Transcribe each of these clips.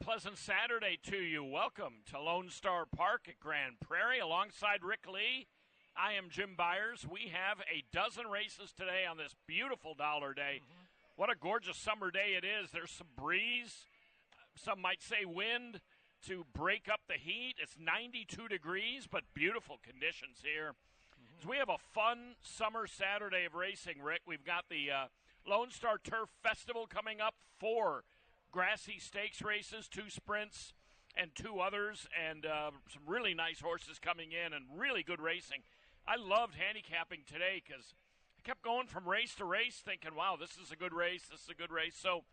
pleasant Saturday to you. Welcome to Lone Star Park at Grand Prairie. Alongside Rick Lee, I am Jim Byers. We have a dozen races today on this beautiful Dollar Day. What a gorgeous summer day it is. There's some breeze, some might say wind, to break up the heat. It's 92 degrees, but beautiful conditions here. So we have a fun summer Saturday of racing, Rick. We've got the Lone Star Turf Festival coming up, 4 Grassy Stakes races, 2 sprints, and 2 others, and some really nice horses coming in and really good racing. I loved handicapping today because I kept going from race to race thinking, wow, this is a good race, this is a good race. So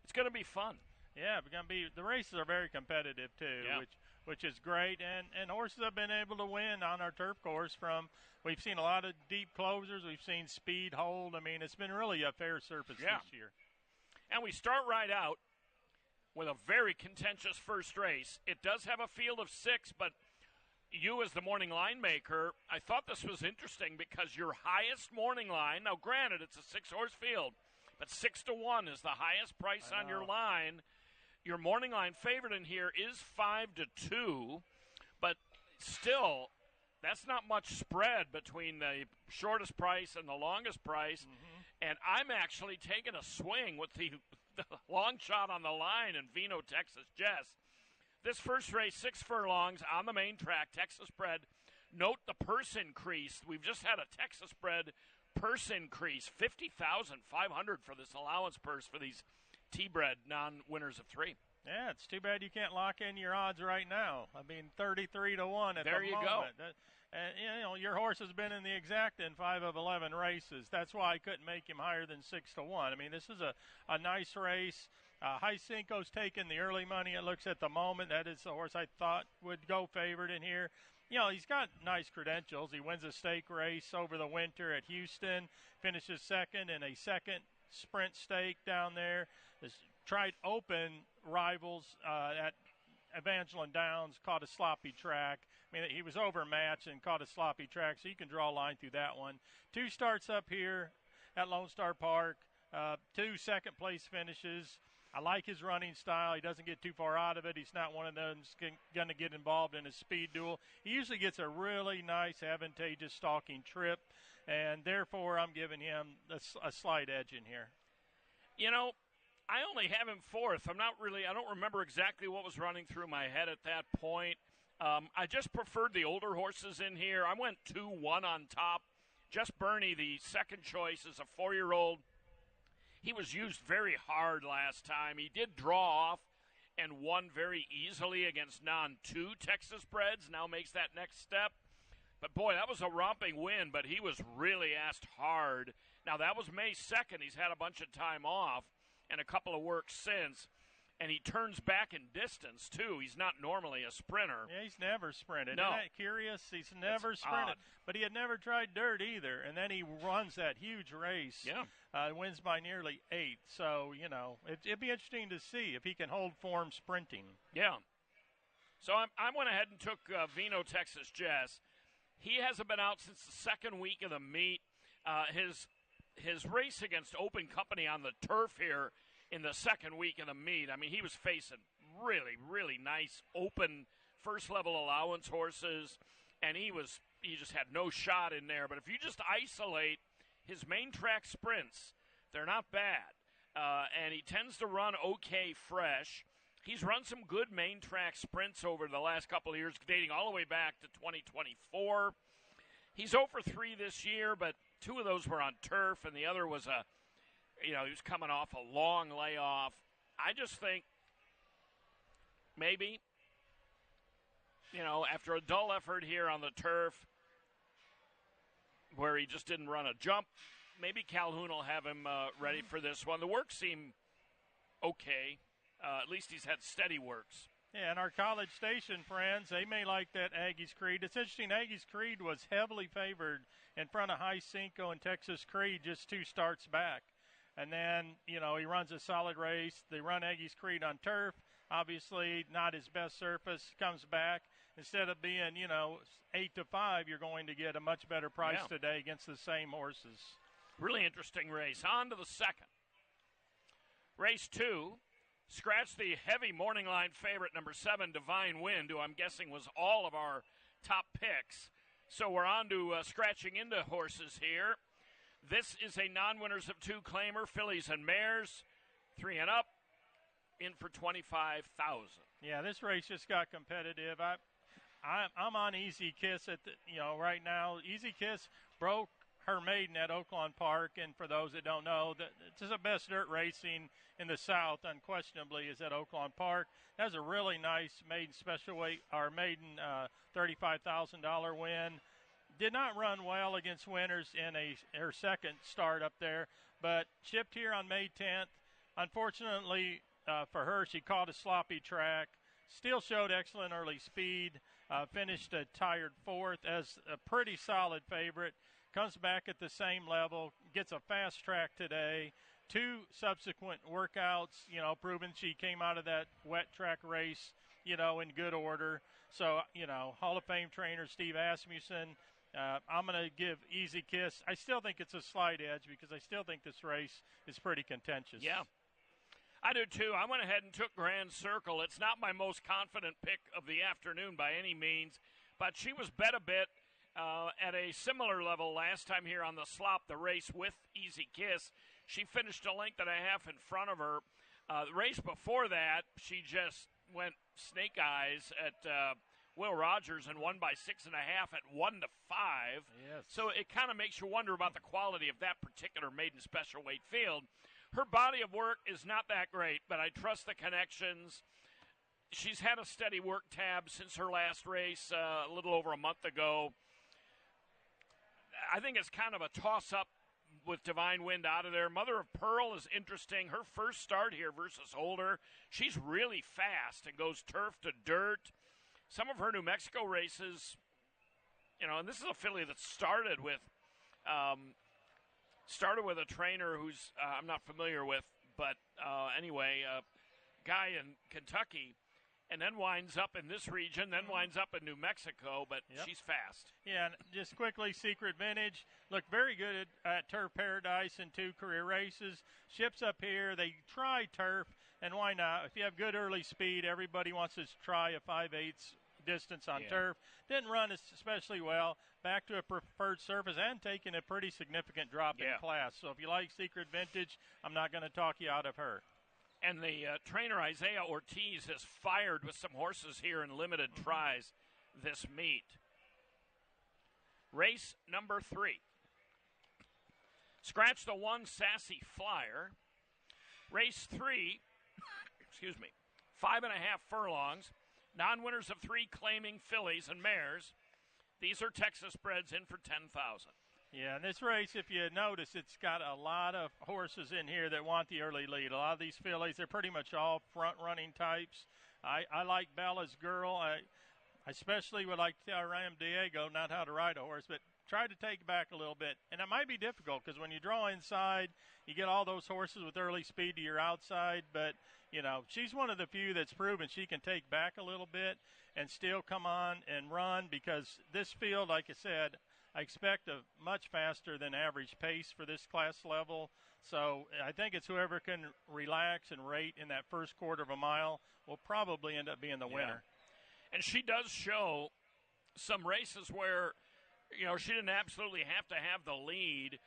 it's going to be fun. Yeah, it's going to be. The races are very competitive too, which is great, and horses have been able to win on our turf course. We've seen a lot of deep closers, we've seen speed hold. I mean, it's been really a fair surface this year. And we start right out with a very contentious first race. It does have a field of 6, but you as the morning line maker, I thought this was interesting because your highest morning line, now granted it's a 6-horse field, but 6-1 is the highest price on your line. Your morning line favorite in here is 5-2, but still, that's not much spread between the shortest price and the longest price. And I'm actually taking a swing with the long shot on the line in Vino, Texas Jess. This first race, 6 furlongs on the main track, Texas bred. Note the purse increase. We've just had a Texas bred purse increase, $50,500 for this allowance purse for these T-bred non-winners of 3. Yeah, it's too bad you can't lock in your odds right now. I mean, 33-1 at the moment. There you go. And, you know, your horse has been in the exact in 5 of 11 races. That's why I couldn't make him higher than 6-1. I mean, this is a nice race. High Cinco's taking the early money, it looks at the moment. That is the horse I thought would go favored in here. You know, he's got nice credentials. He wins a stake race over the winter at Houston, finishes second in a second sprint stake down there. Has tried open rivals at Evangeline Downs, caught a sloppy track. I mean, he was overmatched and caught a sloppy track, so you can draw a line through that one. 2 starts up here at Lone Star Park, 2 second-place finishes. I like his running style. He doesn't get too far out of it. He's not one of them that's going to get involved in a speed duel. He usually gets a really nice, advantageous stalking trip, and therefore I'm giving him a slight edge in here. You know, I only have him 4th. I don't remember exactly what was running through my head at that point. I just preferred the older horses in here. I went 2-1 on top. Jess Burney, the second choice, is a 4-year-old. He was used very hard last time. He did draw off and won very easily against non-2 Texas breds, now makes that next step. But, boy, that was a romping win, but he was really asked hard. Now, that was May 2nd. He's had a bunch of time off and a couple of works since. And he turns back in distance, too. He's not normally a sprinter. Yeah, he's never sprinted. No. Isn't that curious? He's never sprinted. Odd. But he had never tried dirt either. And then he runs that huge race. Yeah. Wins by nearly 8. So, you know, it'd be interesting to see if he can hold form sprinting. Yeah. So I went ahead and took Vino, Texas Jess. He hasn't been out since the second week of the meet. His race against Open Company on the turf here in the second week of the meet, I mean, he was facing really, really nice open first-level allowance horses, and he just had no shot in there. But if you just isolate his main track sprints, they're not bad. And he tends to run okay fresh. He's run some good main track sprints over the last couple of years, dating all the way back to 2024. He's 0 for 3 this year, but 2 of those were on turf, and the other was he was coming off a long layoff. I just think maybe, after a dull effort here on the turf where he just didn't run a jump, maybe Calhoun will have him ready for this one. The works seem okay. At least he's had steady works. Yeah, and our College Station friends, they may like that Aggies Creed. It's interesting, Aggies Creed was heavily favored in front of High Cinco and Texas Creed just 2 starts back. And then, he runs a solid race. They run Aggies Creed on turf. Obviously, not his best surface. Comes back. Instead of being, 8-5, you're going to get a much better price today against the same horses. Really interesting race. On to the second. Race 2, Scratch the heavy morning line favorite, number 7, Divine Wind, who I'm guessing was all of our top picks. So we're on to scratching into horses here. This is a non-winners of 2 claimer, fillies and mares, 3 and up, in for $25,000. Yeah, this race just got competitive. I'm on Easy Kiss right now. Easy Kiss broke her maiden at Oaklawn Park, and for those that don't know, this is the best dirt racing in the South, unquestionably, is at Oaklawn Park. That was a really nice maiden special weight, our maiden $35,000 win. Did not run well against winners in her second start up there, but shipped here on May 10th. Unfortunately for her, she caught a sloppy track. Still showed excellent early speed. Finished a tired 4th as a pretty solid favorite. Comes back at the same level. Gets a fast track today. 2 subsequent workouts, proving she came out of that wet track race, in good order. So, Hall of Fame trainer Steve Asmussen. I'm going to give Easy Kiss. I still think it's a slight edge because I still think this race is pretty contentious. Yeah, I do too. I went ahead and took Grand Circle. It's not my most confident pick of the afternoon by any means, but she was bet a bit at a similar level last time here on the slop, the race with Easy Kiss. She finished a length and a half in front of her. The race before that, she just went snake eyes at Will Rogers and won by 6.5 at 1-5. Yes. So it kind of makes you wonder about the quality of that particular maiden special weight field. Her body of work is not that great, but I trust the connections. She's had a steady work tab since her last race a little over a month ago. I think it's kind of a toss-up with Divine Wind out of there. Mother of Pearl is interesting. Her first start here versus Holder. She's really fast and goes turf to dirt. Some of her New Mexico races, and this is a filly that started with a trainer who's I'm not familiar with, but anyway, a guy in Kentucky, and then winds up in this region, then winds up in New Mexico, but she's fast. Yeah, and just quickly, Secret Vintage looked very good at Turf Paradise in 2 career races. Ships up here, they try turf, and why not? If you have good early speed, everybody wants to try a 5/8 distance on turf. Didn't run especially well. Back to a preferred surface and taking a pretty significant drop in class. So if you like Secret Vintage, I'm not going to talk you out of her. And the trainer, Isaiah Ortiz, has fired with some horses here in limited tries this meet. Race number 3. Scratch the 1, Sassy Flyer. Race 3, 5.5 furlongs. Non-winners of 3 claiming fillies and mares. These are Texas breds in for $10,000. Yeah, and this race, if you notice, it's got a lot of horses in here that want the early lead. A lot of these fillies, they're pretty much all front-running types. I like Bella's Girl. I especially would like to tell Ram Diego not how to ride a horse, but try to take back a little bit. And it might be difficult because when you draw inside, you get all those horses with early speed to your outside. But, she's one of the few that's proven she can take back a little bit and still come on and run because this field, like I said, I expect a much faster than average pace for this class level. So I think it's whoever can relax and rate in that first quarter of a mile will probably end up being the winner. And she does show some races where, she didn't absolutely have to have the lead.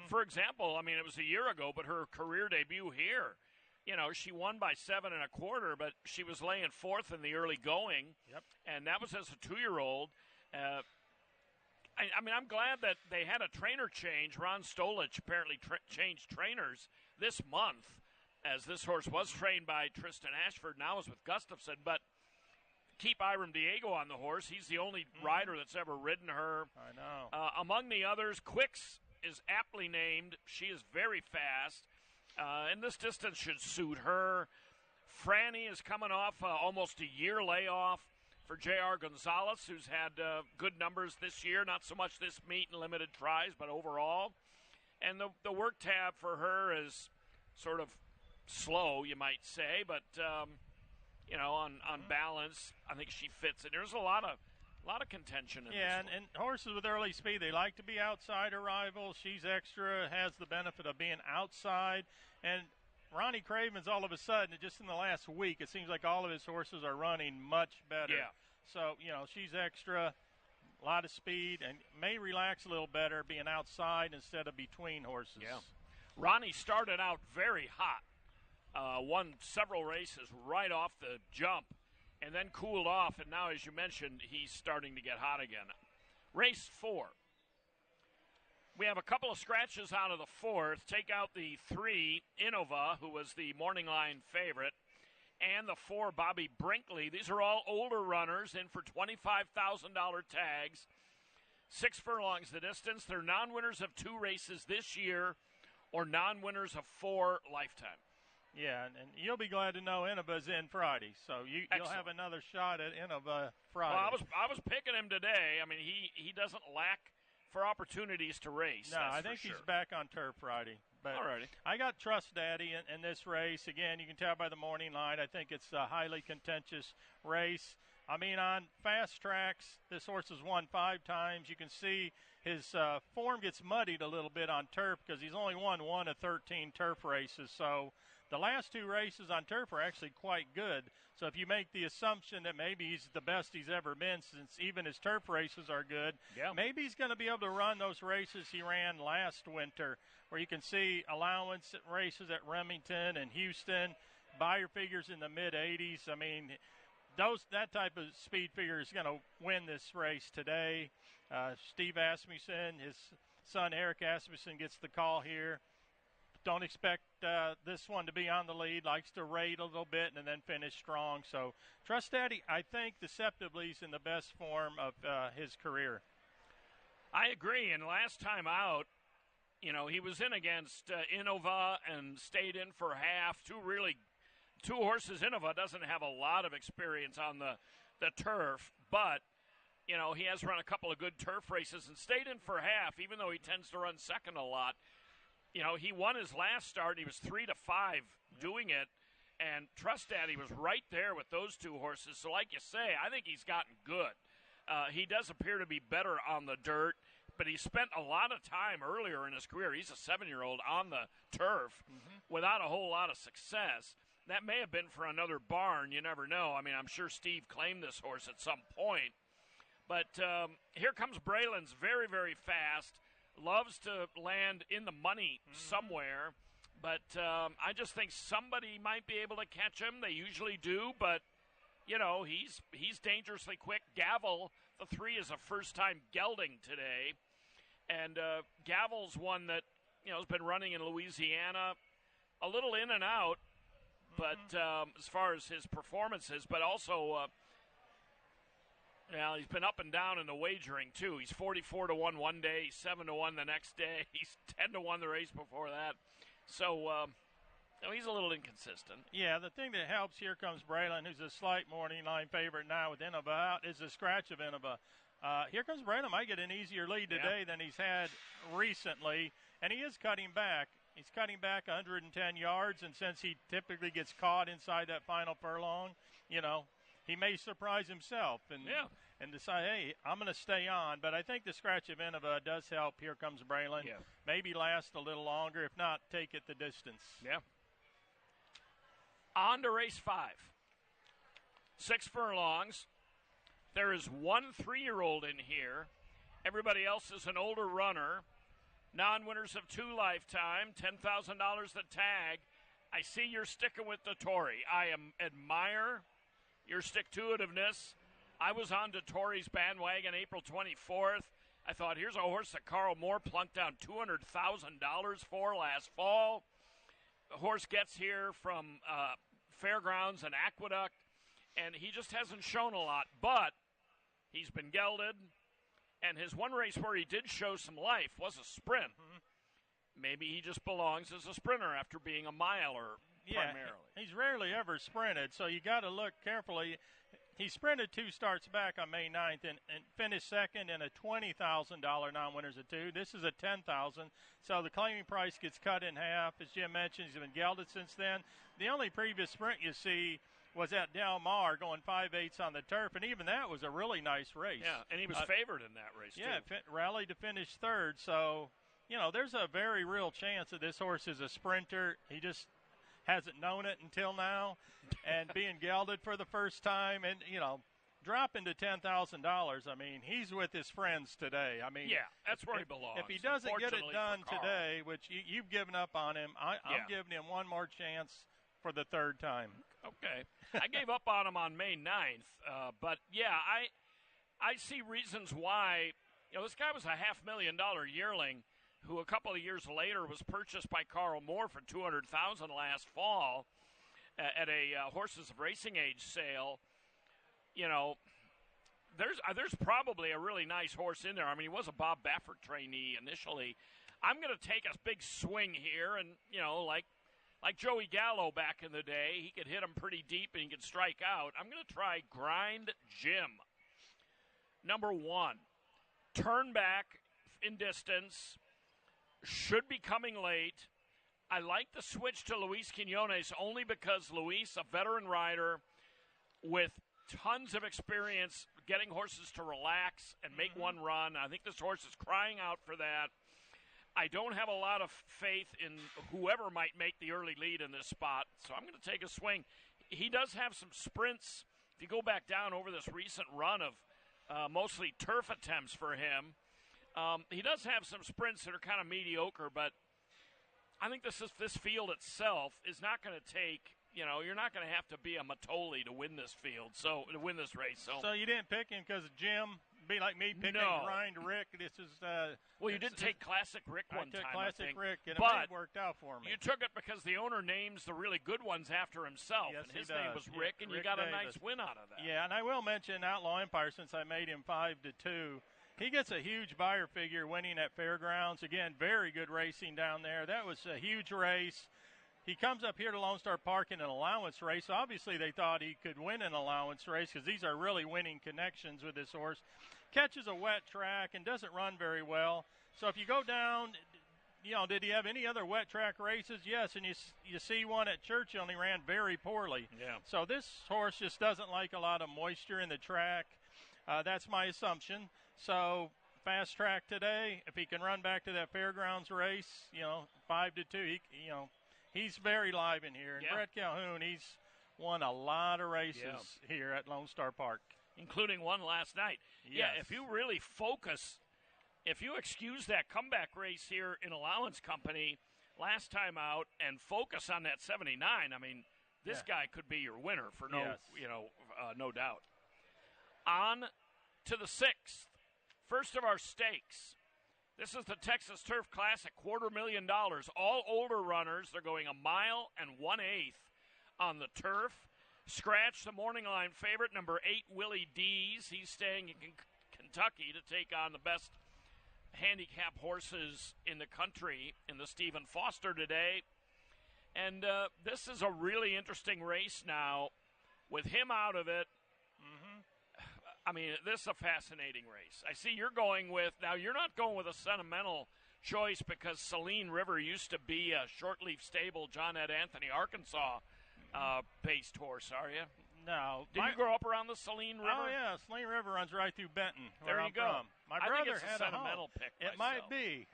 For example, it was a year ago, but her career debut here, she won by 7.25, but she was laying 4th in the early going. And that was as a 2-year-old. I'm glad that they had a trainer change. Ron Stolich apparently changed trainers this month, as this horse was trained by Tristan Ashford, now is with Gustafson. But keep Iram Diego on the horse. He's the only rider that's ever ridden her. I know. Among the others, Quicks is aptly named. She is very fast, and this distance should suit her. Franny is coming off almost a year layoff for J.R. Gonzalez, who's had good numbers this year, not so much this meet in limited tries, but overall. And the work tab for her is sort of slow, you might say, but on balance, I think she fits it. There's a lot of contention in this one. And horses with early speed, they like to be outside her rivals. She's extra, has the benefit of being outside, and Ronnie Craven's all of a sudden, just in the last week, it seems like all of his horses are running much better. Yeah. So, she's extra, a lot of speed, and may relax a little better being outside instead of between horses. Yeah. Ronnie started out very hot, won several races right off the jump, and then cooled off, and now, as you mentioned, he's starting to get hot again. Race 4. We have a couple of scratches out of the 4th. Take out the 3, Innova, who was the morning line favorite, and the 4, Bobby Brinkley. These are all older runners in for $25,000 tags. 6 furlongs the distance. They're non-winners of 2 races this year or non-winners of 4 lifetime. Yeah, and you'll be glad to know Innova's in Friday, so you'll have another shot at Innova Friday. Well, I was picking him today. I mean, he doesn't lack for opportunities to race. No, I think he's back on turf Friday. But alrighty. I got Trust Daddy in this race. Again, you can tell by the morning line. I think it's a highly contentious race. I mean, on fast tracks, this horse has won 5 times. You can see his form gets muddied a little bit on turf because he's only won 1 of 13 turf races. So the last 2 races on turf are actually quite good. So if you make the assumption that maybe he's the best he's ever been since even his turf races are good, maybe he's going to be able to run those races he ran last winter where you can see allowance races at Remington and Houston, buyer figures in the mid-80s. I mean, that type of speed figure is going to win this race today. Steve Asmussen, his son Eric Asmussen gets the call here. Don't expect this one to be on the lead. Likes to rate a little bit and then finish strong. So Trust Daddy, I think deceptively is in the best form of his career. I agree. And last time out, he was in against Innova and stayed in for half. 2 horses. Innova doesn't have a lot of experience on the turf, but he has run a couple of good turf races and stayed in for half, even though he tends to run second a lot. He won his last start. He was 3-5 doing it, and Trust Daddy was right there with those 2 horses. So like you say, I think he's gotten good. He does appear to be better on the dirt, but he spent a lot of time earlier in his career. He's a 7-year-old on the turf without a whole lot of success. That may have been for another barn. You never know. I mean, I'm sure Steve claimed this horse at some point. But here comes Braylon's very, very fast. Loves to land in the money somewhere. But I just think somebody might be able to catch him. They usually do, but, he's dangerously quick. Gavel, the 3, is a first-time gelding today. And Gavel's one that, has been running in Louisiana, a little in and out, but as far as his performances, but also he's been up and down in the wagering, too. He's 44-1 one day, he's 7-1 the next day. He's 10-1 the race before that. So, he's a little inconsistent. Yeah, the thing that helps, here comes Braylon, who's a slight morning line favorite now with Innova out, is the scratch of Innova. Here comes Braylon. Might get an easier lead today than he's had recently, and he is cutting back. He's cutting back 110 yards, and since he typically gets caught inside that final furlong, he may surprise himself and decide, hey, I'm going to stay on. But I think the scratch of Innova does help. Here comes Braylon. Yeah. Maybe last a little longer. If not, take it the distance. Yeah. On to race 5. 6 furlongs. There is 1 3-year-old in here. Everybody else is an older runner. Non-winners of 2 lifetime, $10,000 the tag. I see you're sticking with Dettori. I admire your stick-to-itiveness. I was on Dettori's bandwagon April 24th. I thought, here's a horse that Carl Moore plunked down $200,000 for last fall. The horse gets here from Fairgrounds and Aqueduct, and he just hasn't shown a lot. But he's been gelded, and his one race where he did show some life was a sprint. Maybe he just belongs as a sprinter after being a miler primarily. He's rarely ever sprinted, so you got to look carefully. He sprinted 2 starts back on May 9th and finished second in a $20,000 non-winners of 2. This is a $10,000, so the claiming price gets cut in half. As Jim mentioned, he's been gelded since then. The only previous sprint you see was at Del Mar going 5/8 on the turf, and even that was a really nice race. Yeah, and he was favored in that race, too. Yeah, rallied to finish third, so, there's a very real chance that this horse is a sprinter. He just hasn't known it until now, and being gelded for the first time, and dropping to $10,000. I mean, he's with his friends today. I mean, yeah, that's where he belongs. If he doesn't get it done today, which you've given up on him, I'm giving him one more chance for the third time. Okay. I gave up on him on May 9th, but yeah, I see reasons why. This guy was a $500,000 yearling who a couple of years later was purchased by Carl Moore for $200,000 last fall at a Horses of Racing Age sale. There's probably a really nice horse in there. I mean, he was a Bob Baffert trainee initially. I'm going to take a big swing here, and like Joey Gallo back in the day, he could hit him pretty deep and he could strike out. I'm going to try Grind Jim. Number 1, turn back in distance, should be coming late. I like the switch to Luis Quinones only because Luis, a veteran rider with tons of experience getting horses to relax and make one run. I think this horse is crying out for that. I don't have a lot of faith in whoever might make the early lead in this spot, so I'm going to take a swing. He does have some sprints. If you go back down over this recent run of mostly turf attempts for him, he does have some sprints that are kind of mediocre, but I think this field itself is not going to take, you're not going to have to be a Matoli to win this field, to win this race. So you didn't pick him because of Jim? Be like me picking Grind Rick. This is well, you did take Classic Rick one time. Classic Rick, and but it worked out for me. You took it because the owner names the really good ones after himself, yes, and his name was Rick, and you got a nice win out of that. Yeah, and I will mention Outlaw Empire since I made him 5-2. He gets a huge buyer figure winning at Fairgrounds. Again, very good racing down there. That was a huge race. He comes up here to Lone Star Park in an allowance race. Obviously, they thought he could win an allowance race because these are really winning connections with this horse. Catches a wet track and doesn't run very well. So if you go down, did he have any other wet track races? Yes, and you see one at Churchill, and he ran very poorly. Yeah. So this horse just doesn't like a lot of moisture in the track. That's my assumption. So fast track today, if he can run back to that Fairgrounds race, 5-2, he's very live in here. And Brett Calhoun, he's won a lot of races here at Lone Star Park, including one last night. Yes. Yeah, if you really focus, if you excuse that comeback race here in Allowance Company last time out and focus on that 79, I mean, this guy could be your winner for no doubt. On to the 6th, first of our stakes. This is the Texas Turf Classic, $250,000. All older runners. They're going 1 1/8 miles on the turf. Scratch, the morning line favorite, number 8, Willie Dees. He's staying in Kentucky to take on the best handicap horses in the country in the Stephen Foster today. And this is a really interesting race now. With him out of it, I mean, this is a fascinating race. I see you're going with, now you're not going with a sentimental choice because Saline River used to be a short-leaf stable John Ed Anthony, Arkansas based horse, are you? No. Did you grow up around the Saline River? Oh, yeah. Saline River runs right through Benton. There you go. From. My I brother think it's had a sentimental pick. It might be.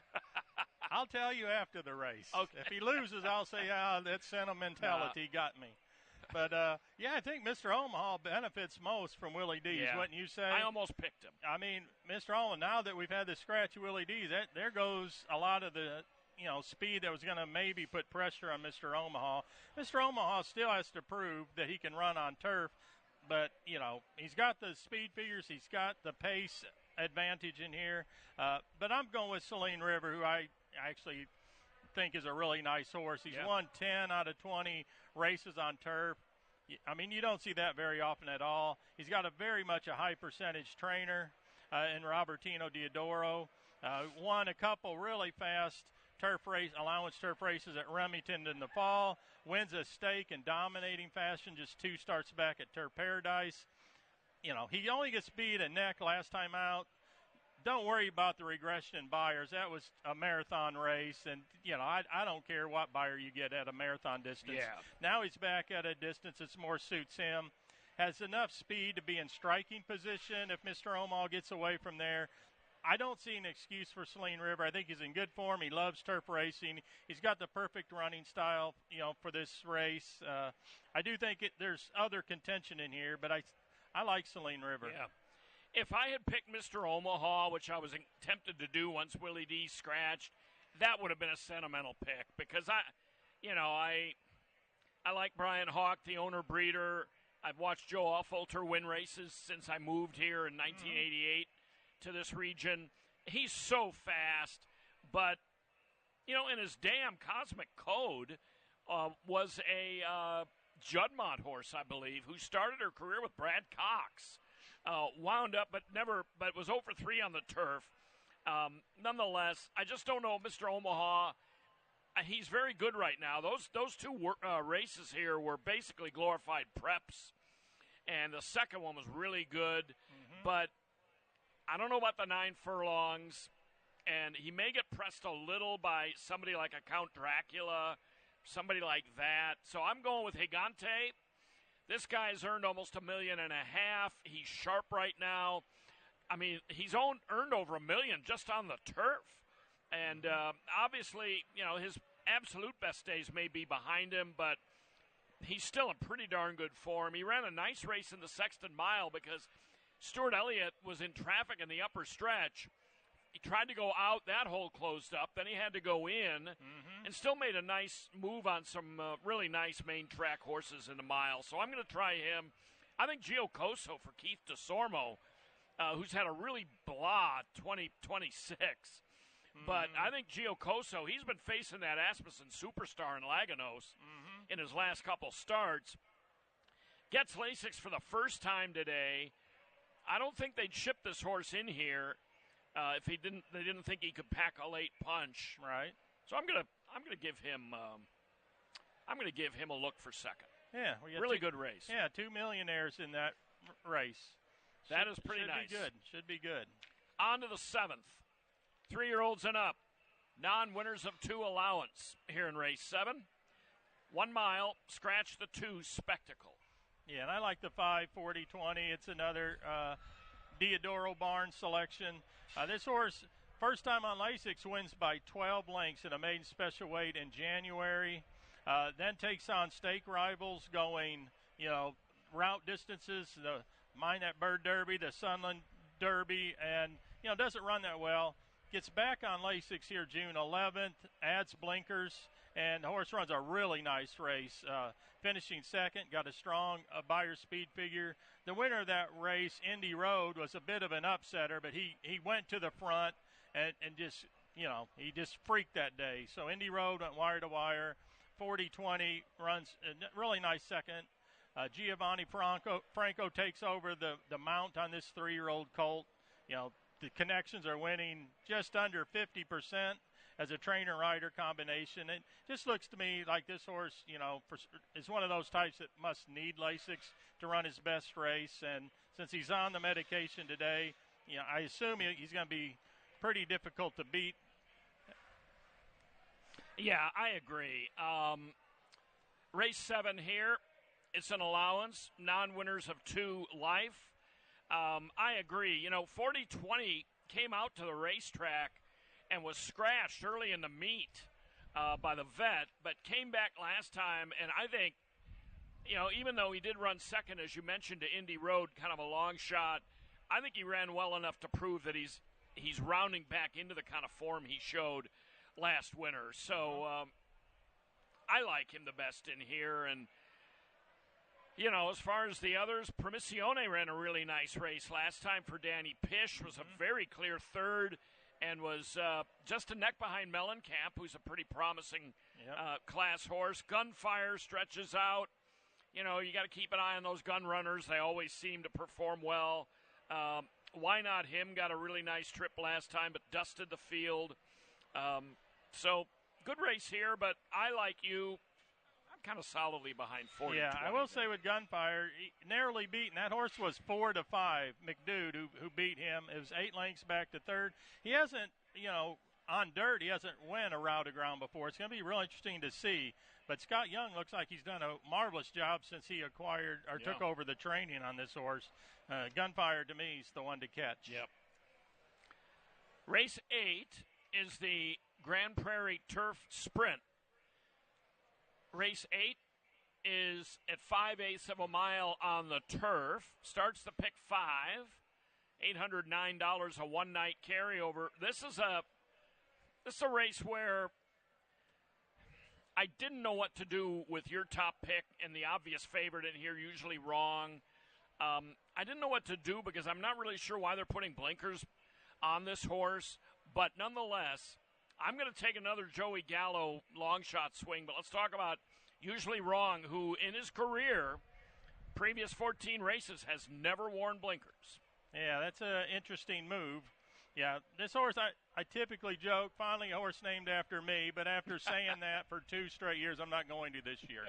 I'll tell you after the race. Okay. If he loses, I'll say, that sentimentality got me. But, I think Mr. Omaha benefits most from Willie Dees, wouldn't you say? I almost picked him. I mean, Mr. Omaha, now that we've had the scratch of Willie Dees, there goes a lot of the speed that was going to maybe put pressure on Mr. Omaha. Mr. Omaha still has to prove that he can run on turf, but, he's got the speed figures, he's got the pace advantage in here. But I'm going with Saline River, who I actually think is a really nice horse. He's won 10 out of 20 races on turf. I mean, you don't see that very often at all. He's got a very much a high percentage trainer in Robertino Diodoro. Won a couple really fast allowance turf races at Remington in the fall. Wins a stake in dominating fashion, just 2 starts back at Turf Paradise. He only gets beat a neck last time out. Don't worry about the regression in buyers. That was a marathon race, and, I don't care what buyer you get at a marathon distance. Yeah. Now he's back at a distance that more suits him. Has enough speed to be in striking position if Mr. Omaha gets away from there. I don't see an excuse for Saline River. I think he's in good form. He loves turf racing. He's got the perfect running style, for this race. I do think there's other contention in here, but I like Saline River. Yeah. If I had picked Mr. Omaha, which I was tempted to do once Willie D scratched, that would have been a sentimental pick because I like Brian Hawk, the owner breeder. I've watched Joe Auffolter win races since I moved here in 1988 to this region. He's so fast, but in his damn Cosmic Code was a Juddmonte horse, I believe, who started her career with Brad Cox. Wound up, but was 0-for-3 on the turf. Nonetheless, I just don't know Mr. Omaha. He's very good right now. Those two races here were basically glorified preps, and the second one was really good. But I don't know about the 9 furlongs, and he may get pressed a little by somebody like a Count Dracula, somebody like that. So I'm going with Gigante. This guy's earned almost $1.5 million. He's sharp right now. I mean, he's earned over $1 million just on the turf. And obviously, his absolute best days may be behind him, but he's still in pretty darn good form. He ran a nice race in the Sexton Mile because Stuart Elliott was in traffic in the upper stretch. He tried to go out. That hole closed up. Then he had to go in and still made a nice move on some really nice main track horses in the mile. So I'm going to try him. I think Giocoso for Keith DeSormo, who's had a really blah 2026. But I think Giocoso, he's been facing that Asmussen Superstar in Laganos in his last couple starts. Gets Lasix for the first time today. I don't think they'd ship this horse in here if they didn't think he could pack a late punch. Right. So I'm gonna give him a look for second. Yeah, really good race. Yeah, 2 millionaires in that race. That is pretty nice. Should be good. On to the 7th. 3-year-olds and up. Non-winners of 2 allowance here in race 7. 1 mile, scratch the 2 Spectacle. Yeah, and I like the 5, 40, 20. It's another Diodoro Barnes selection. This horse, first time on Lasix, wins by 12 lengths in a maiden special weight in January. Then takes on stake rivals going, route distances, the Minot Bird Derby, the Sunland Derby, and, doesn't run that well. Gets back on Lasix here June 11th, adds blinkers, and the horse runs a really nice race. Finishing second, got a strong buyer speed figure. The winner of that race, Indy Road, was a bit of an upsetter, but he went to the front and just, he just freaked that day. So Indy Road went wire to wire. 40-20 runs a really nice second. Giovanni Franco takes over the mount on this 3-year-old colt. The connections are winning just under 50% as a trainer-rider combination. It just looks to me like this horse, is one of those types that must need Lasix to run his best race. And since he's on the medication today, I assume he's going to be pretty difficult to beat. Yeah, I agree. Race 7 here. It's an allowance. Non-winners of 2 life. I agree. 40-20 came out to the racetrack and was scratched early in the meet by the vet, but came back last time. And I think, even though he did run second, as you mentioned, to Indy Road, kind of a long shot, I think he ran well enough to prove that he's rounding back into the kind of form he showed last winter. So I like him the best in here. And, as far as the others, Permissione ran a really nice race last time for Danny Pish, was a very clear third, and was just a neck behind Mellencamp, who's a pretty promising class horse. Gunfire stretches out. You got to keep an eye on those gun runners. They always seem to perform well. Why Not Him got a really nice trip last time, but dusted the field. So good race here, but I, like you, I'm kind of solidly behind 40. Yeah, I will say with Gunfire, narrowly beaten. That horse was 4-5. McDude, who beat him, it was 8 lengths back to third. He hasn't, on dirt, he hasn't won a route of ground before. It's going to be real interesting to see. But Scott Young looks like he's done a marvelous job since he acquired or took over the training on this horse. Gunfire, to me, is the one to catch. Yep. Race 8 is the Grand Prairie Turf Sprint. Race 8 is at 5/8 of a mile on the turf. Starts the pick 5. $809 a one-night carryover. This is a race where I didn't know what to do with your top pick and the obvious favorite in here, usually wrong. I didn't know what to do because I'm not really sure why they're putting blinkers on this horse. But nonetheless, I'm going to take another Joey Gallo long shot swing. But let's talk about usually wrong, who in his career, previous 14 races, has never worn blinkers. Yeah, that's an interesting move. Yeah, this horse, I typically joke, finally a horse named after me, but after saying that for 2 straight years, I'm not going to this year.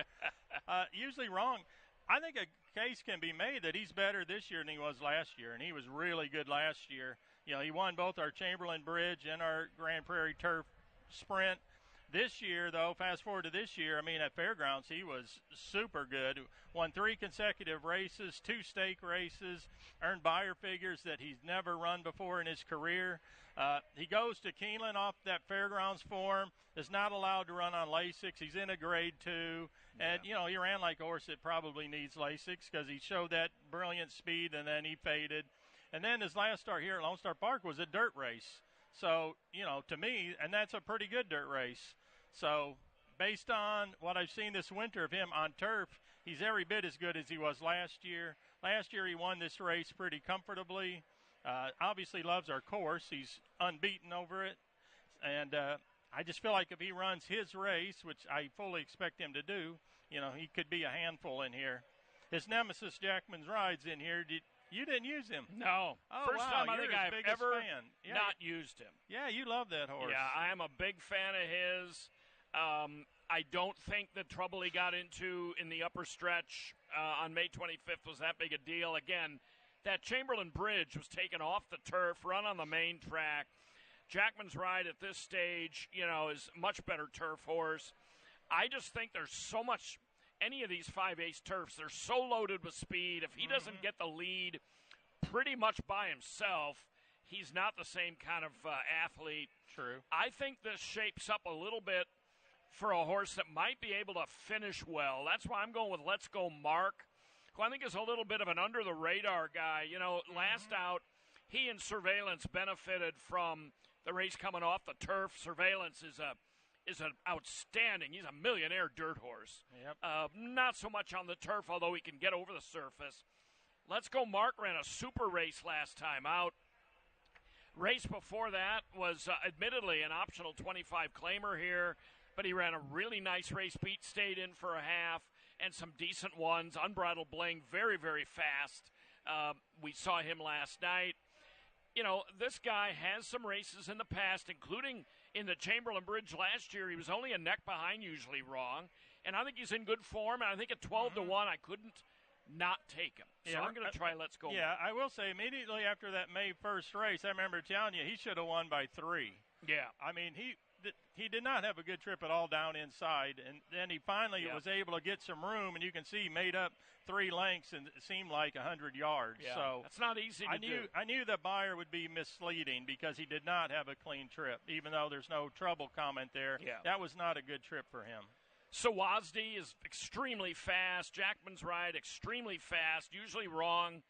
Usually wrong. I think a case can be made that he's better this year than he was last year, and he was really good last year. You know, he won both our Chamberlain Bridge and our Grand Prairie Turf Sprint. This year, though, fast forward to this year, I mean, at Fairgrounds, he was super good. Won 3 consecutive races, 2 stake races, earned buyer figures that he's never run before in his career. He goes to Keeneland off that Fairgrounds form, is not allowed to run on Lasix. He's in a grade 2. And, you know, he ran like a horse that probably needs Lasix because he showed that brilliant speed and then he faded. And then his last start here at Lone Star Park was a dirt race. So, you know, to me, and that's a pretty good dirt race. So, based on what I've seen this winter of him on turf, he's every bit as good as he was last year. Last year he won this race pretty comfortably. Obviously loves our course. He's unbeaten over it. And I just feel like if he runs his race, which I fully expect him to do, you know, he could be a handful in here. His nemesis, Jackman's Ride's in here. You didn't use him? No. Oh, First wow. time I think I've ever not used him. Yeah, you love that horse. Yeah, I am a big fan of his. I don't think the trouble he got into in the upper stretch on May 25th was that big a deal. Again, that Chamberlain Bridge was taken off the turf, run on the main track. Jackman's Ride at this stage, you know, is a much better turf horse. I just think there's so much, any of these 5/8 turfs, they're so loaded with speed. If he doesn't get the lead pretty much by himself, he's not the same kind of athlete. True. I think this shapes up a little bit for a horse that might be able to finish well. That's why I'm going with Let's Go Mark, who I think is a little bit of an under-the-radar guy. You know, last out, he and Surveillance benefited from the race coming off the turf. Surveillance is an outstanding. He's a millionaire dirt horse. Yep. Not so much on the turf, although he can get over the surface. Let's Go Mark ran a super race last time out. Race before that was admittedly an optional 25 claimer here, but he ran a really nice race. Beat stayed in for a half and some decent ones. Unbridled Bling, very, very fast. We saw him last night. You know, this guy has some races in the past, including in the Chamberlain Bridge last year. He was only a neck behind, usually wrong. And I think he's in good form. And I think at 12-1, I couldn't not take him. So I'm going to try Let's Go. Yeah, I will say immediately after that May 1st race, I remember telling you he should have won by 3. Yeah. I mean, he did not have a good trip at all down inside. And then he finally was able to get some room, and you can see he made up 3 lengths and it seemed like 100 yards. Yeah. So that's not easy to do. I knew the buyer would be misleading because he did not have a clean trip, even though there's no trouble comment there. Yeah. That was not a good trip for him. Sawazdi is extremely fast. Jackman's Ride, extremely fast. Usually wrong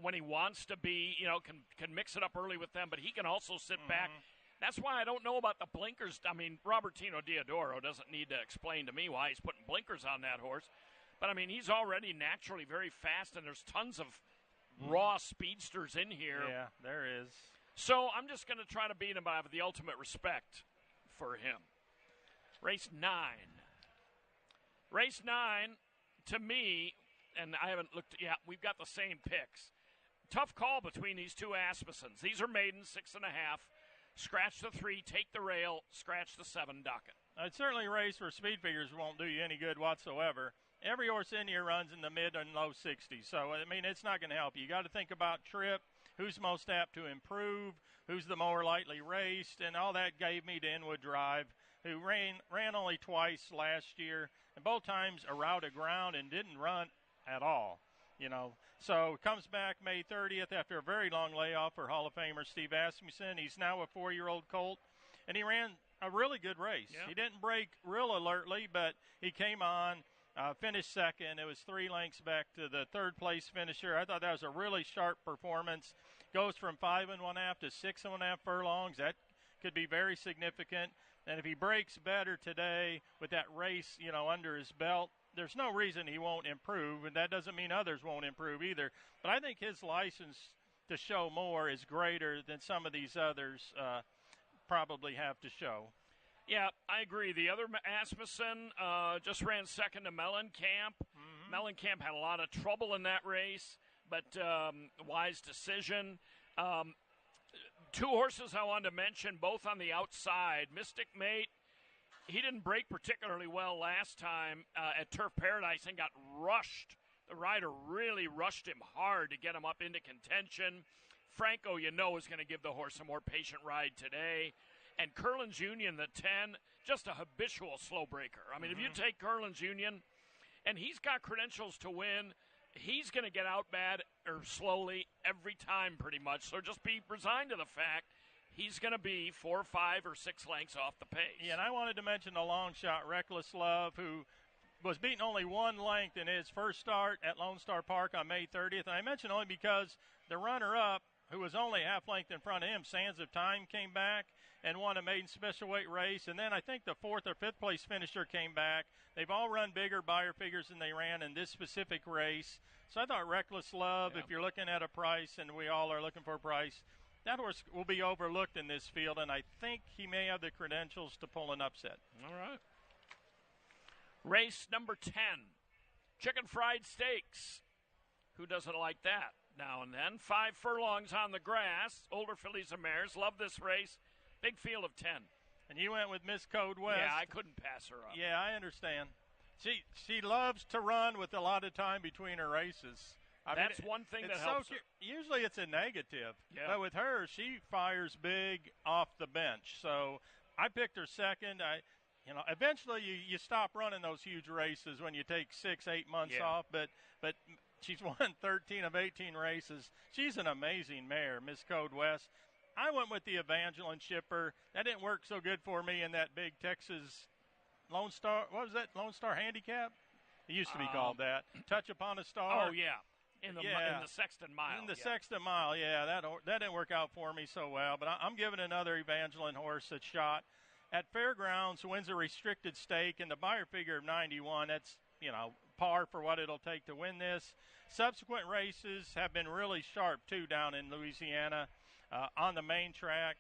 when he wants to be, you know, can mix it up early with them, but he can also sit back. That's why I don't know about the blinkers. I mean, Robertino Diodoro doesn't need to explain to me why he's putting blinkers on that horse. But, I mean, he's already naturally very fast, and there's tons of raw speedsters in here. Yeah, there is. So I'm just going to try to beat him, but I have the ultimate respect for him. Race 9. Race 9, to me, and I haven't looked, we've got the same picks. Tough call between these two Asmussens. These are maidens, 6.5. Scratch the 3, take the rail, scratch the 7, duck it. I'd certainly race where speed figures won't do you any good whatsoever. Every horse in here runs in the mid and low 60s, so, I mean, it's not going to help you. You got to think about trip, who's most apt to improve, who's the more lightly raced, and all that gave me to Inwood Drive, who ran only twice last year, and both times a route of ground and didn't run at all. So comes back May 30th after a very long layoff for Hall of Famer Steve Asmussen. He's now a 4-year-old colt, and he ran a really good race. Yeah. He didn't break real alertly, but he came on, finished second. It was 3 lengths back to the third-place finisher. I thought that was a really sharp performance. Goes from 5 1/2 to 6 1/2 furlongs. That could be very significant. And if he breaks better today with that race, under his belt, there's no reason he won't improve, and that doesn't mean others won't improve either. But I think his license to show more is greater than some of these others probably have to show. Yeah, I agree. The other Asmussen just ran second to Mellencamp. Mm-hmm. Mellencamp had a lot of trouble in that race, but wise decision. 2 horses I wanted to mention, both on the outside. Mystic Mate, he didn't break particularly well last time at Turf Paradise and got rushed. The rider really rushed him hard to get him up into contention. Franco, is going to give the horse a more patient ride today. And Curlin's Union, the 10, just a habitual slow breaker. I mean, if you take Curlin's Union, and he's got credentials to win, he's going to get out bad or slowly every time pretty much. So just be resigned to the fact he's going to be 4, 5, or 6 lengths off the pace. Yeah, and I wanted to mention the long shot, Reckless Love, who was beaten only 1 length in his first start at Lone Star Park on May 30th. And I mention only because the runner-up, who was only half length in front of him, Sands of Time, came back and won a maiden special weight race. And then I think the 4th or 5th place finisher came back. They've all run bigger buyer figures than they ran in this specific race. So I thought Reckless Love, if you're looking at a price, and we all are looking for a price, that horse will be overlooked in this field, and I think he may have the credentials to pull an upset. All right. Race number 10, Chicken Fried Steaks. Who doesn't like that now and then? 5 furlongs on the grass. Older fillies and mares love this race. Big field of 10. And you went with Miss Code West. Yeah, I couldn't pass her up. Yeah, I understand. She loves to run with a lot of time between her races. That's one thing that helps her. Usually it's a negative. Yeah. But with her, she fires big off the bench. So I picked her second. Eventually you stop running those huge races when you take 6-8 months off. But she's won 13 of 18 races. She's an amazing mare, Miss Code West. I went with the Evangeline Shipper. That didn't work so good for me in that big Texas Lone Star. What was that? Lone Star Handicap? It used to be called that. Touch Upon a Star. Oh, yeah. In the Sexton Mile. In the Sexton Mile, that didn't work out for me so well. But I'm giving another Evangeline horse a shot. At Fairgrounds, wins a restricted stake, and the buyer figure of 91. That's, par for what it'll take to win this. Subsequent races have been really sharp, too, down in Louisiana on the main track.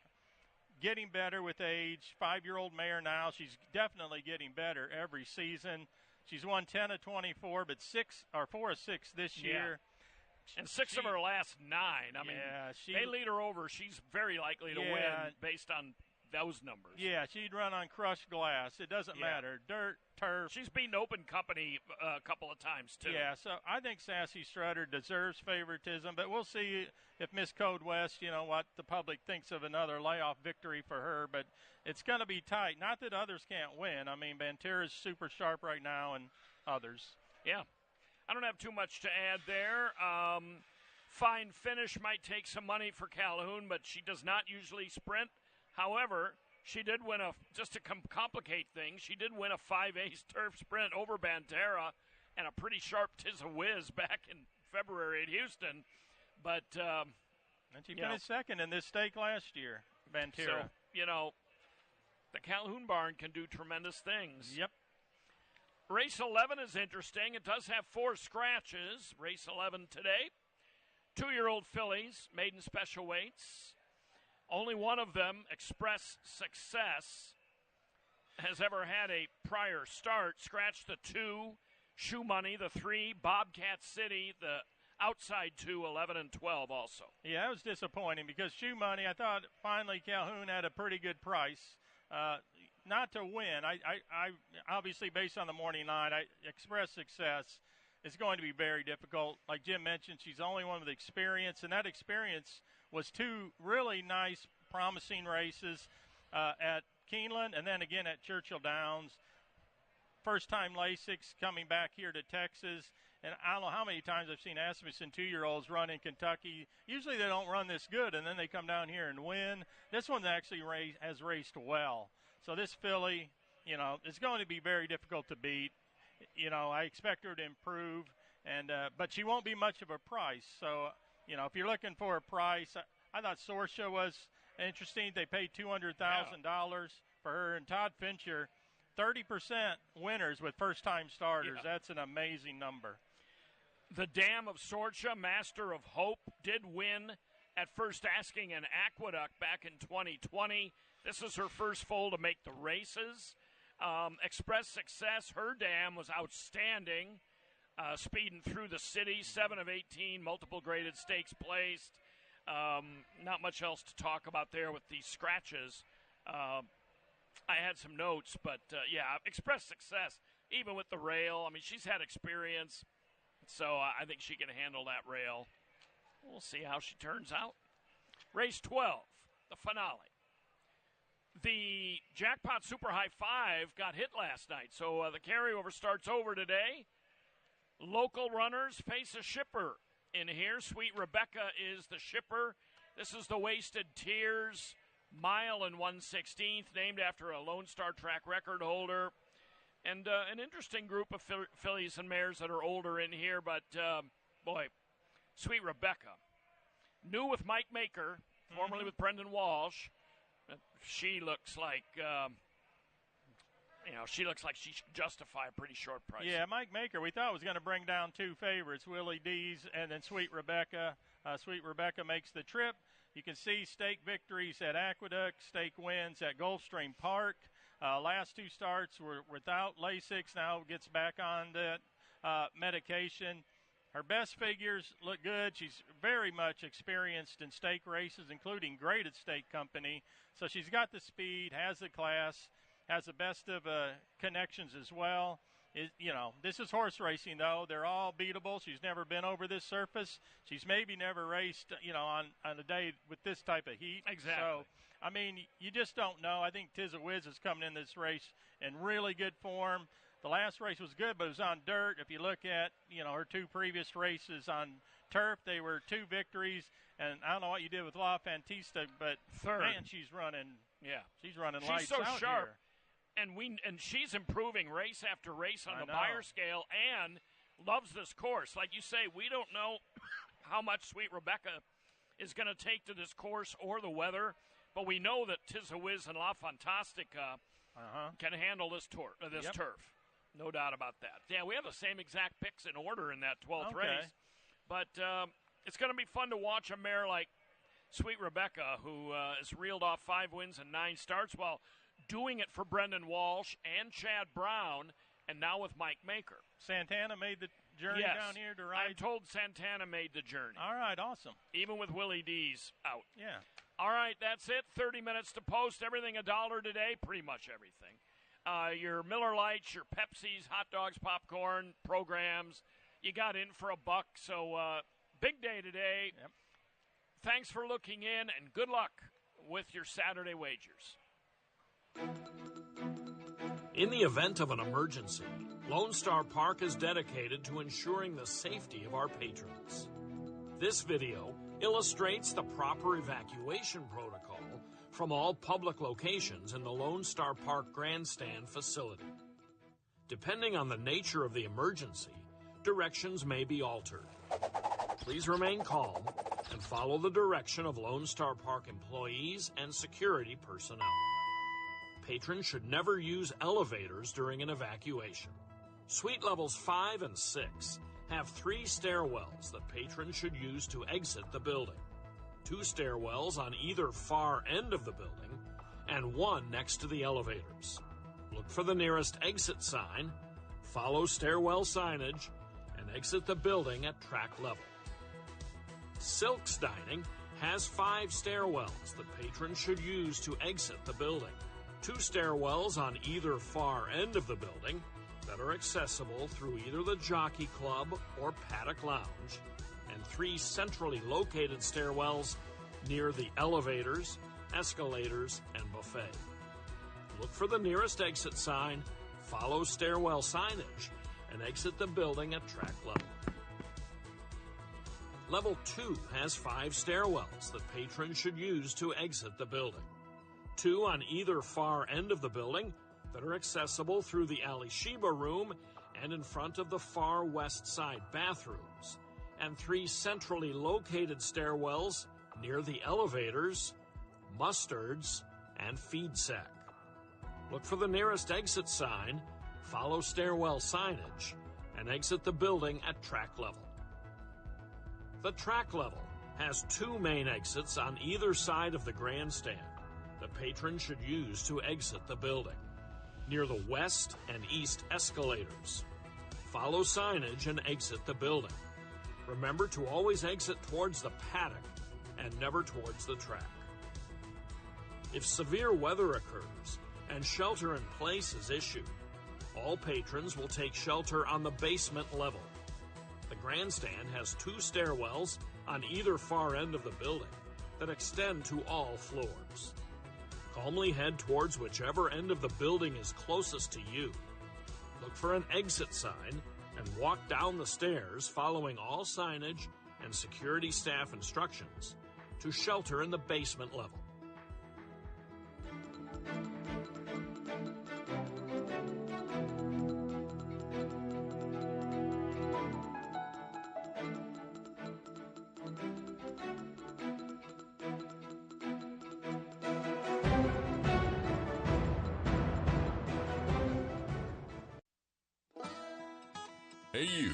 Getting better with age. 5-year-old mare now. She's definitely getting better every season. She's won 10 of 24, but 4 of 6 this year. And 6 of her last 9. I mean, they lead her over. She's very likely to win based on those numbers. Yeah, she'd run on crushed glass. It doesn't matter. Dirt, turf. She's beaten Open Company a couple of times, too. Yeah, so I think Sassy Strutter deserves favoritism, but we'll see if Miss Code West, what the public thinks of another layoff victory for her. But it's going to be tight. Not that others can't win. I mean, Bantera's super sharp right now and others. Yeah. I don't have too much to add there. Fine Finish might take some money for Calhoun, but she does not usually sprint. However, she did win just to complicate things, she did win a 5-ace turf sprint over Bantera and a pretty sharp Tiz-a-Whiz back in February at Houston. But, and she finished second in this stake last year, Bantera. So, the Calhoun barn can do tremendous things. Yep. Race 11 is interesting. It does have 4 scratches. Race 11 today. 2-year-old fillies, maiden special weights. Only one of them, Express Success, has ever had a prior start. Scratch the 2, Shoe Money, the 3, Bobcat City, the outside 2, 11 and 12 also. Yeah, that was disappointing because Shoe Money, I thought finally Calhoun had a pretty good price. Not to win. I obviously, based on the morning line, Express Success is going to be very difficult. Like Jim mentioned, she's the only one with experience, and that experience was 2 really nice, promising races at Keeneland and then again at Churchill Downs. First time Lasix coming back here to Texas. And I don't know how many times I've seen Asmussen 2-year-olds run in Kentucky. Usually they don't run this good, and then they come down here and win. This one actually has raced well. So this filly, it's going to be very difficult to beat. I expect her to improve, but she won't be much of a price. So, if you're looking for a price, I thought Sorsha was interesting. They paid $200,000 for her. And Todd Fincher, 30% winners with first-time starters. Yeah. That's an amazing number. The Dam of Sorsha, Master of Hope, did win at First Asking and Aqueduct back in 2020. This is her first foal to make the races. Express Success, her dam was outstanding, speeding through the city, 7 of 18, multiple graded stakes placed. Not much else to talk about there with these scratches. I had some notes, but, Express Success, even with the rail, she's had experience, so I think she can handle that rail. We'll see how she turns out. Race 12, the finale. The Jackpot Super High 5 got hit last night, so the carryover starts over today. Local runners face a shipper in here. Sweet Rebecca is the shipper. This is the Wasted Tears mile and 1/16th, named after a Lone Star track record holder. And an interesting group of fillies and mares that are older in here, but, Sweet Rebecca. New with Mike Maker, formerly with Brendan Walsh. She looks like, she should justify a pretty short price. Yeah, Mike Maker, we thought was going to bring down two favorites, Willie Dees and then Sweet Rebecca. Sweet Rebecca makes the trip. You can see stake victories at Aqueduct, stake wins at Gulfstream Park. Last two starts were without Lasix, now gets back on that medication. Her best figures look good. She's very much experienced in stake races, including graded stake company. So she's got the speed, has the class, has the best of connections as well. This is horse racing, though. They're all beatable. She's never been over this surface. She's maybe never raced, on a day with this type of heat. Exactly. So, you just don't know. I think Tiz Wiz is coming in this race in really good form. The last race was good, but it was on dirt. If you look at, her two previous races on turf, they were two victories. And I don't know what you did with La Fantista, but third. Man, she's running. Yeah, she's running she's lights so out sharp. Here. And she's improving race after race on the Beyer scale and loves this course. Like you say, we don't know how much Sweet Rebecca is going to take to this course or the weather, but we know that Tiz Wiz and La Fantastica can handle this turf. No doubt about that. Yeah, we have the same exact picks in order in that 12th race. But it's going to be fun to watch a mare like Sweet Rebecca, who has reeled off 5 wins and 9 starts while doing it for Brendan Walsh and Chad Brown, and now with Mike Maker. Santana made the journey down here to ride? I'm told Santana made the journey. All right, awesome. Even with Willie Dees out. Yeah. All right, that's it. 30 minutes to post. Everything $1 today, pretty much everything. Your Miller Lights, your Pepsis, hot dogs, popcorn, programs. You got in for $1, so big day today. Yep. Thanks for looking in, and good luck with your Saturday wagers. In the event of an emergency, Lone Star Park is dedicated to ensuring the safety of our patrons. This video illustrates the proper evacuation protocol from all public locations in the Lone Star Park Grandstand facility. Depending on the nature of the emergency, directions may be altered. Please remain calm and follow the direction of Lone Star Park employees and security personnel. Patrons should never use elevators during an evacuation. Suite levels 5 and 6 have 3 stairwells that patrons should use to exit the building. 2 stairwells on either far end of the building, and 1 next to the elevators. Look for the nearest exit sign, follow stairwell signage, and exit the building at track level. Silks Dining has 5 stairwells that patrons should use to exit the building. 2 stairwells on either far end of the building that are accessible through either the Jockey Club or Paddock Lounge, and 3 centrally located stairwells near the elevators, escalators, and buffet. Look for the nearest exit sign, follow stairwell signage, and exit the building at track level. Level 2 has 5 stairwells that patrons should use to exit the building. 2 on either far end of the building that are accessible through the Alishiba room and in front of the far west side bathrooms, and 3 centrally located stairwells near the elevators, mustards, and feed sack. Look for the nearest exit sign, follow stairwell signage, and exit the building at track level. The track level has 2 main exits on either side of the grandstand that patrons should use to exit the building. Near the west and east escalators, follow signage and exit the building. Remember to always exit towards the paddock and never towards the track. If severe weather occurs and shelter in place is issued, all patrons will take shelter on the basement level. The grandstand has 2 stairwells on either far end of the building that extend to all floors. Calmly head towards whichever end of the building is closest to you. Look for an exit sign and walk down the stairs following all signage and security staff instructions to shelter in the basement level. Hey, you.